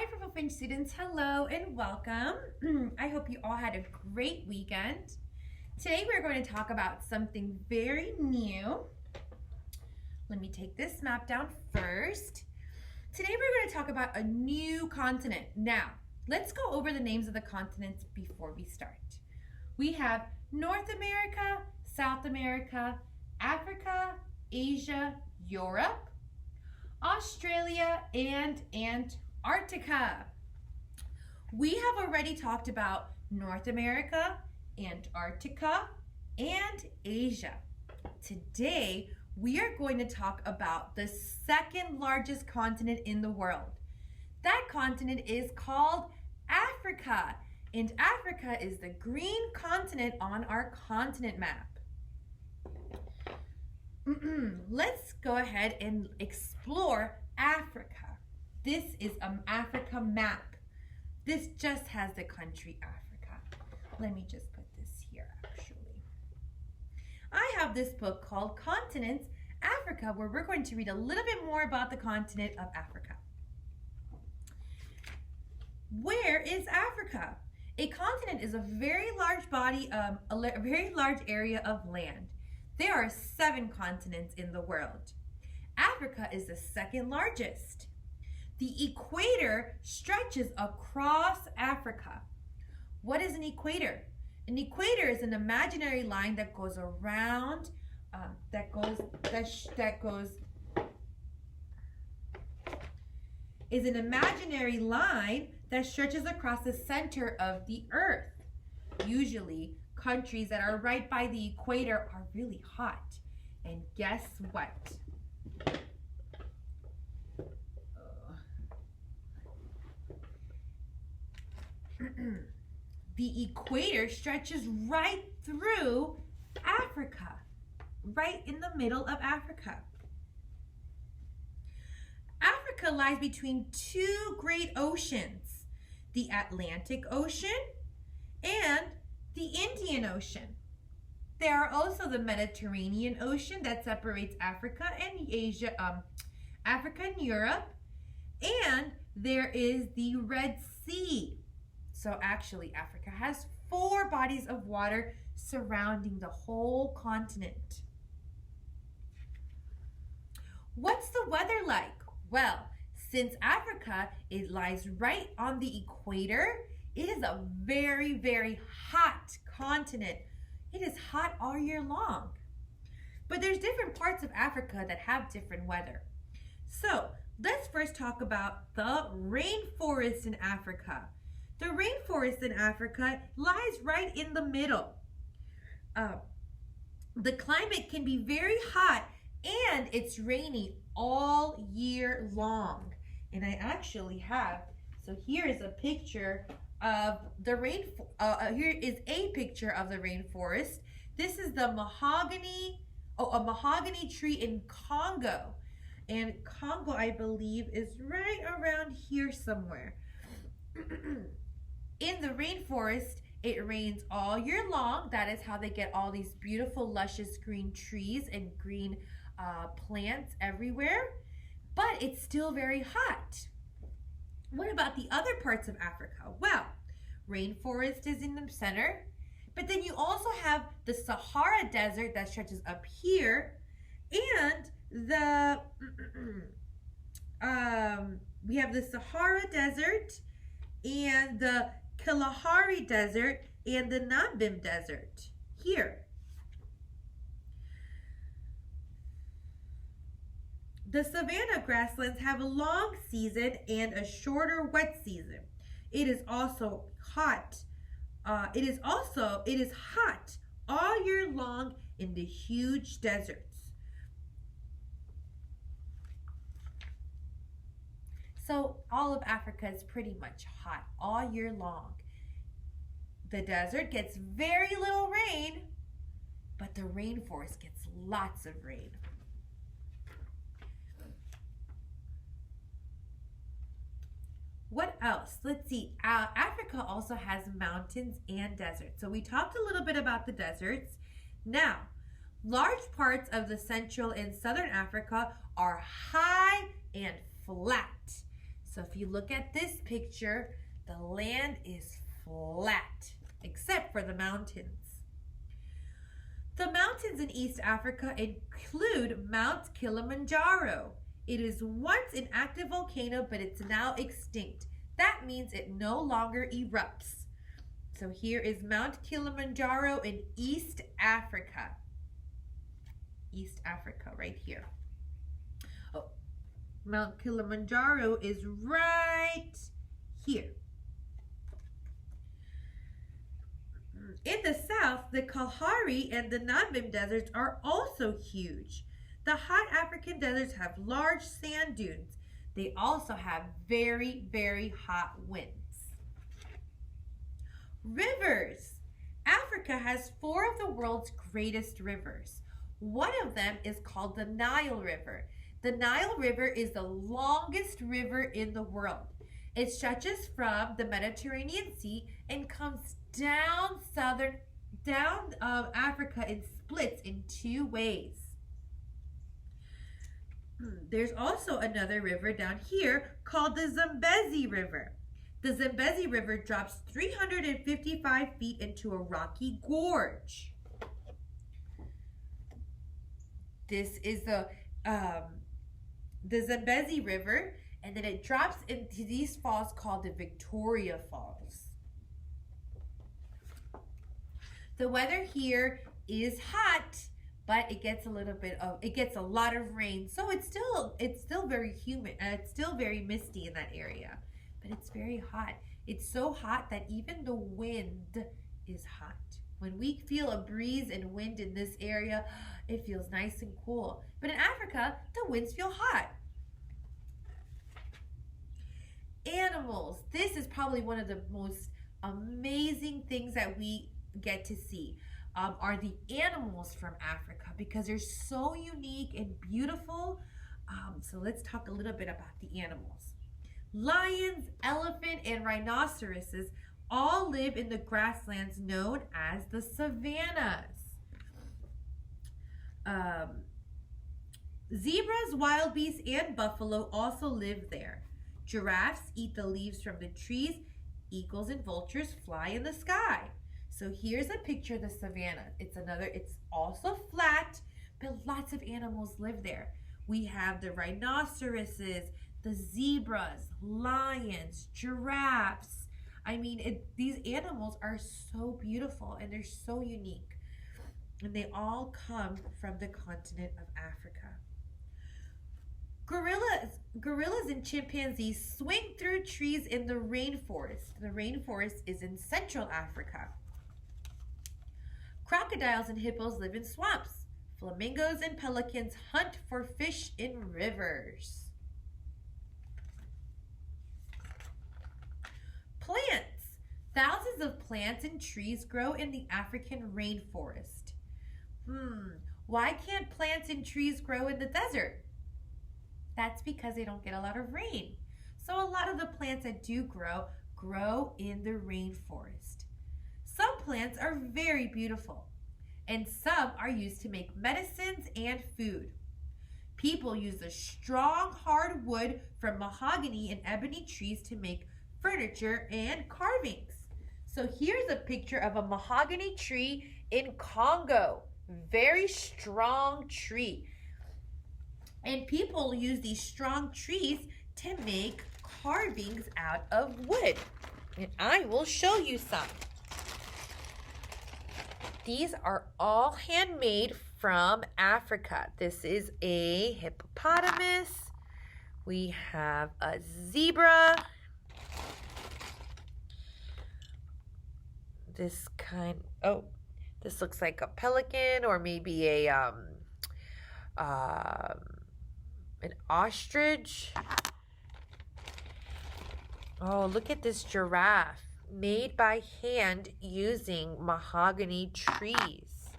Hi, Purple Finch students. Hello and welcome. I hope you all had a great weekend. Today we're going to talk about something very new. Let me take this map down first. Today we're going to talk about a new continent. Now, let's go over the names of the continents before we start. We have North America, South America, Africa, Asia, Europe, Australia, and Antarctica. We have already talked about North America, Antarctica, and Asia. Today, we are going to talk about the second largest continent in the world. That continent is called Africa, and Africa is the green continent on our continent map. Let's go ahead and explore Africa. This is an Africa map. This just has the country Africa. Let me just put this here actually. I have this book called Continents Africa, where we're going to read a little bit more about the continent of Africa. Where is Africa? A continent is a very large body, a very large area of land. There are 7 continents in the world. Africa is the second largest. The equator stretches across Africa. What is an equator? An equator is an imaginary line that goes around, is an imaginary line that stretches across the center of the earth. Usually, countries that are right by the equator are really hot. And guess what? The equator stretches right through Africa, right in the middle of Africa. Africa lies between 2 great oceans, the Atlantic Ocean and the Indian Ocean. There are also the Mediterranean Ocean that separates Africa and Asia, Africa and Europe, and there is the Red Sea. So actually, Africa has 4 bodies of water surrounding the whole continent. What's the weather like? Well, since Africa, it lies right on the equator, it is a very, very hot continent. It is hot all year long. But there's different parts of Africa that have different weather. So let's first talk about the rainforest in Africa. The rainforest in Africa lies right in the middle. The climate can be very hot and it's rainy all year long. And I actually have, so here is a picture of the here is a picture of the rainforest. This is the a mahogany tree in Congo. And Congo, I believe, is right around here somewhere. In the rainforest, it rains all year long. That is how they get all these beautiful, luscious green trees and green plants everywhere. But it's still very hot. What about the other parts of Africa? Well, rainforest is in the center, but then you also have the Sahara Desert that stretches up here, and we have the Sahara Desert and the Kalahari Desert and the Namib Desert here. The savanna grasslands have a long season and a shorter wet season. It is also hot. It is hot all year long in the huge deserts. So all of Africa is pretty much hot all year long. The desert gets very little rain, but the rainforest gets lots of rain. What else? Let's see. Africa also has mountains and deserts. So we talked a little bit about the deserts. Now, large parts of the central and southern Africa are high and flat. So if you look at this picture, the land is flat, except for the mountains. The mountains in East Africa include Mount Kilimanjaro. It is once an active volcano, but it's now extinct. That means it no longer erupts. So here is Mount Kilimanjaro in East Africa. East Africa, right here. Oh, Mount Kilimanjaro is right here. In the south, the Kalahari and the Namib deserts are also huge. The hot African deserts have large sand dunes. They also have very, very hot winds. Rivers. Africa has 4 of the world's greatest rivers. One of them is called the Nile River. The Nile River is the longest river in the world. It stretches from the Mediterranean Sea and comes down Africa and splits in 2 ways. There's also another river down here called the Zambezi River. The Zambezi River drops 355 feet into a rocky gorge. This is the Zambezi River, and then it drops into these falls called the Victoria Falls. The weather here is hot, but it gets a lot of rain, so it's still very humid. It's still very misty in that area, but it's very hot. It's so hot that even the wind is hot. When we feel a breeze and wind in this area, it feels nice and cool. But in Africa, the winds feel hot. Animals. This is probably one of the most amazing things that we get to see. Are the animals from Africa, because they're so unique and beautiful. So let's talk a little bit about the animals. Lions, elephant, and rhinoceroses all live in the grasslands known as the savannas. Zebras, wild beasts, and buffalo also live there. Giraffes eat the leaves from the trees. Eagles and vultures fly in the sky. So here's a picture of the savannah. It's also flat, but lots of animals live there. We have the rhinoceroses, the zebras, lions, giraffes. I mean, these animals are so beautiful and they're so unique. And they all come from the continent of Africa. Gorillas and chimpanzees swing through trees in the rainforest. The rainforest is in Central Africa. Crocodiles and hippos live in swamps. Flamingos and pelicans hunt for fish in rivers. Plants. Thousands of plants and trees grow in the African rainforest. Why can't plants and trees grow in the desert? That's because they don't get a lot of rain. So a lot of the plants that do grow in the rainforest. Some plants are very beautiful, and some are used to make medicines and food. People use the strong, hard wood from mahogany and ebony trees to make furniture and carvings. So here's a picture of a mahogany tree in Congo. Very strong tree. And people use these strong trees to make carvings out of wood. And I will show you some. These are all handmade from Africa. This is a hippopotamus. We have a zebra. This looks like a pelican, or maybe an ostrich. Oh, look at this giraffe, made by hand using mahogany trees.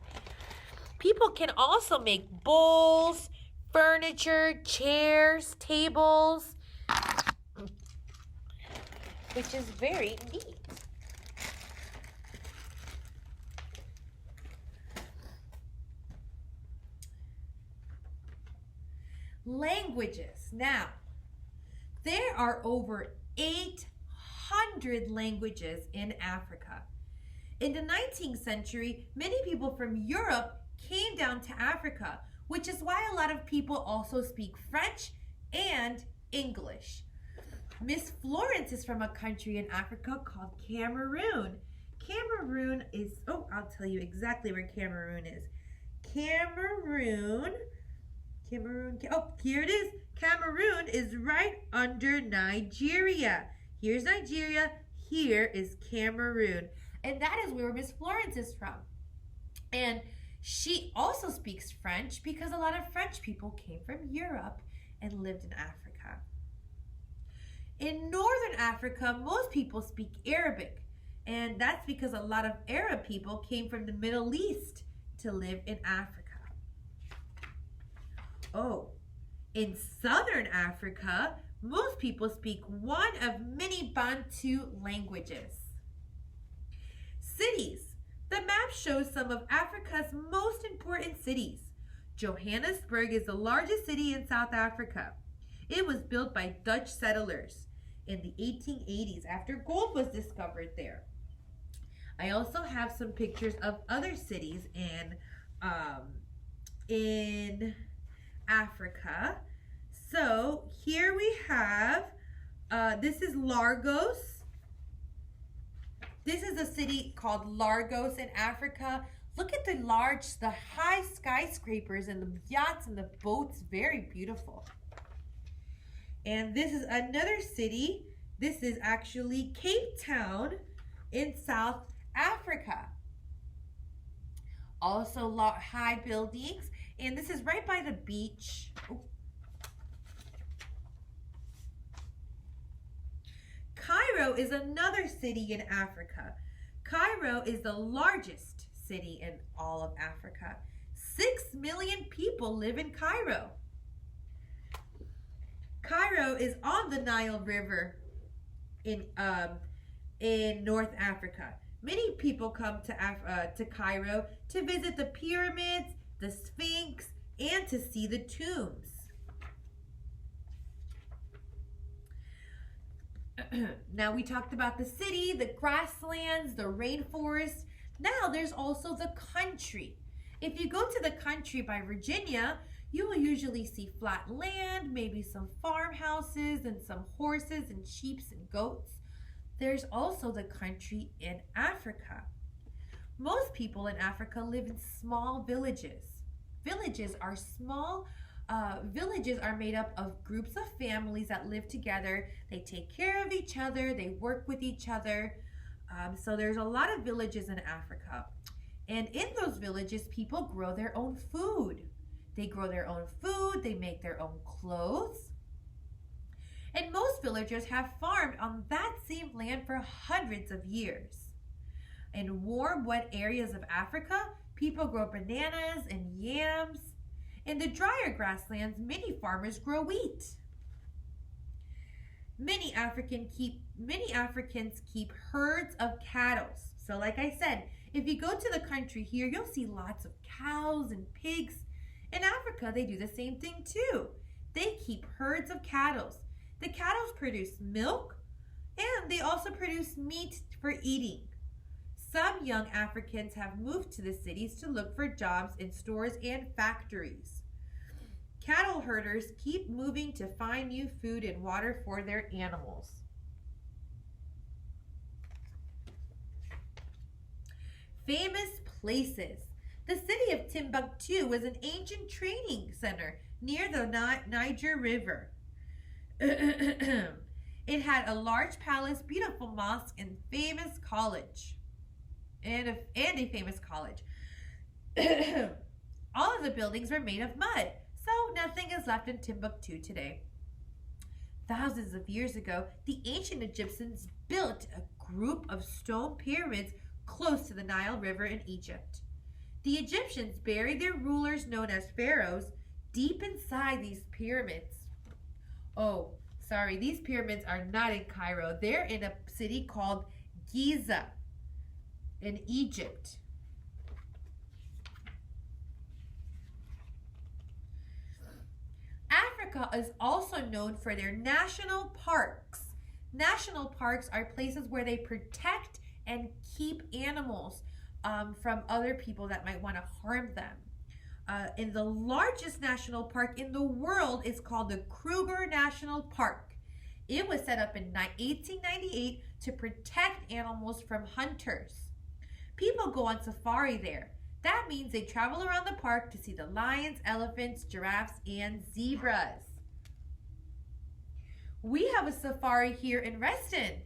People can also make bowls, furniture, chairs, tables, which is very neat. Languages. Now, There are over 800 languages in Africa. In the 19th century, many people from Europe came down to Africa, which is why a lot of people also speak French and English. Miss Florence is from a country in Africa called Cameroon. Cameroon is, I'll tell you exactly where Cameroon is. Cameroon, here it is. Cameroon is right under Nigeria. Here's Nigeria, here is Cameroon. And that is where Miss Florence is from. And she also speaks French because a lot of French people came from Europe and lived in Africa. In Northern Africa, most people speak Arabic. And that's because a lot of Arab people came from the Middle East to live in Africa. In Southern Africa, most people speak one of many Bantu languages. Cities. The map shows some of Africa's most important cities. Johannesburg is the largest city in South Africa. It was built by Dutch settlers in the 1880s after gold was discovered there. I also have some pictures of other cities in Africa. So here we have, this is Lagos. This is a city called Lagos in Africa. Look at the high skyscrapers and the yachts and the boats. Very beautiful. And this is another city. This is actually Cape Town in South Africa. Also high buildings. And this is right by the beach. Cairo is another city in Africa. Cairo is the largest city in all of Africa. 6 million people live in Cairo. Cairo is on the Nile River in North Africa. Many people come to Cairo to visit the pyramids, the Sphinx, and to see the tombs. Now we talked about the city, the grasslands, the rainforest. Now there's also the country. If you go to the country by Virginia, you will usually see flat land, maybe some farmhouses and some horses and sheep and goats. There's also the country in Africa. Most people in Africa live in small villages. Villages are small. Villages are made up of groups of families that live together. They take care of each other. They work with each other. So there's a lot of villages in Africa. And in those villages, people grow their own food. They grow their own food. They make their own clothes. And most villagers have farmed on that same land for hundreds of years. In warm, wet areas of Africa, people grow bananas and yams. In the drier grasslands, many farmers grow wheat. Many Africans keep herds of cattle. So like I said, if you go to the country here, you'll see lots of cows and pigs. In Africa, they do the same thing too. They keep herds of cattle. The cattle produce milk, and they also produce meat for eating. Some young Africans have moved to the cities to look for jobs in stores and factories. Cattle herders keep moving to find new food and water for their animals. Famous places. The city of Timbuktu was an ancient training center near the Niger River. It had a large palace, beautiful mosque, and famous college. And a famous college. All of the buildings were made of mud, so nothing is left in Timbuktu today. Thousands of years ago, the ancient Egyptians built a group of stone pyramids close to the Nile River in Egypt. The Egyptians buried their rulers, known as pharaohs, deep inside these pyramids. These pyramids are not in Cairo. They're in a city called Giza in Egypt. Africa is also known for their national parks. National parks are places where they protect and keep animals from other people that might want to harm them. And the largest national park in the world is called the Kruger National Park. It was set up in 1898 to protect animals from hunters. People go on safari there. That means they travel around the park to see the lions, elephants, giraffes, and zebras. We have a safari here in Reston.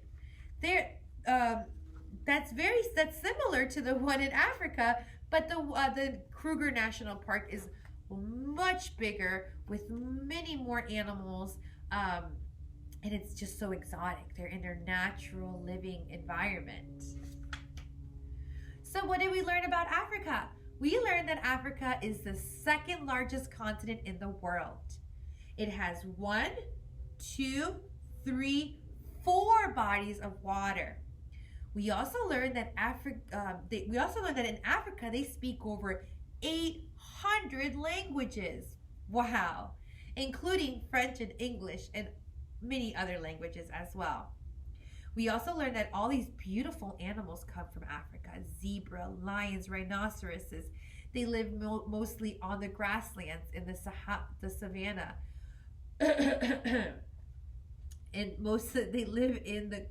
That's similar to the one in Africa, but the Kruger National Park is much bigger with many more animals, and it's just so exotic. They're in their natural living environment. So what did we learn about Africa? We learned that Africa is the second largest continent in the world. It has 1, 2, 3, 4 bodies of water. We also learned that in Africa they speak over 800 languages. Wow, including French and English and many other languages as well. We also learned that all these beautiful animals come from Africa. Zebra, lions, rhinoceroses. They live mostly on the grasslands in the savanna. And they live in the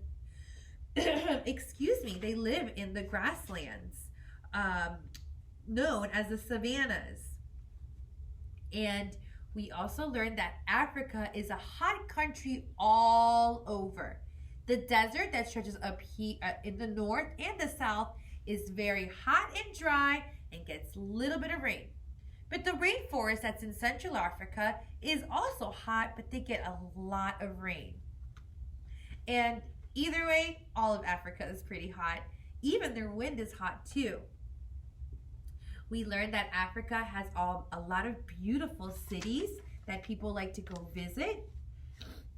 they live in the grasslands known as the savannas. And we also learned that Africa is a hot country all over. The desert that stretches up here in the north and the south is very hot and dry and gets a little bit of rain. But the rainforest that's in Central Africa is also hot, but they get a lot of rain. And either way, all of Africa is pretty hot. Even their wind is hot too. We learned that Africa has a lot of beautiful cities that people like to go visit.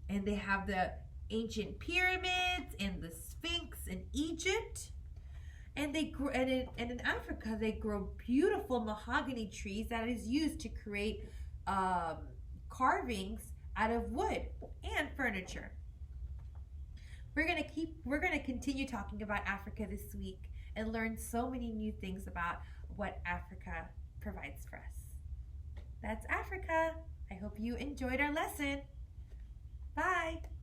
And they have the ancient pyramids and the Sphinx in Egypt. And in Africa, they grow beautiful mahogany trees that is used to create carvings out of wood and furniture. We're gonna continue talking about Africa this week and learn so many new things about what Africa provides for us. That's Africa. I hope you enjoyed our lesson. Bye.